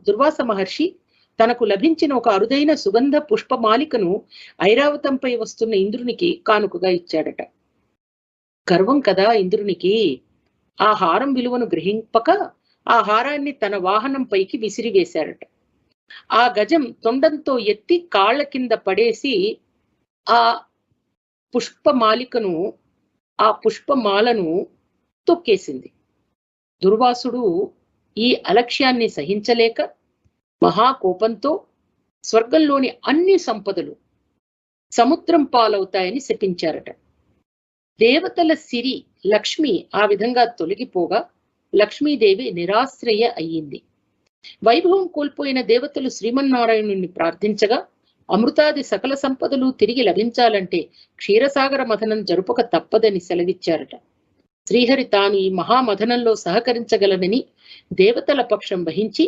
దుర్వాస మహర్షి తనకు లభించిన ఒక అరుదైన సుగంధ పుష్పమాలికను ఐరావతంపై వస్తున్న ఇంద్రునికి కానుకగా ఇచ్చాడట. గర్వం కదా ఇంద్రునికి. ఆ హారం విలువను గ్రహింపక ఆ హారాన్ని తన వాహనం పైకి విసిరివేశాడట. ఆ గజం తొండంతో ఎత్తి కాళ్ల కింద పడేసి ఆ పుష్పమాలికను ఆ పుష్పమాలను తొక్కేసింది. దుర్వాసుడు ఈ అలక్ష్యాన్ని సహించలేక మహాకోపంతో స్వర్గంలోని అన్ని సంపదలు సముద్రం పాలవుతాయని శపించారట. దేవతల సిరి లక్ష్మి ఆ విధంగా తొలగిపోగా లక్ష్మీదేవి నిరాశ్రయ అయ్యింది. వైభవం కోల్పోయిన దేవతలు శ్రీమన్నారాయణుని ప్రార్థించగా అమృతాది సకల సంపదలు తిరిగి లభించాలంటే క్షీరసాగర మథనం జరుపక తప్పదని సెలవిచ్చారట. శ్రీహరి తాను ఈ మహామథనంలో సహకరించగలనని దేవతల పక్షం వహించి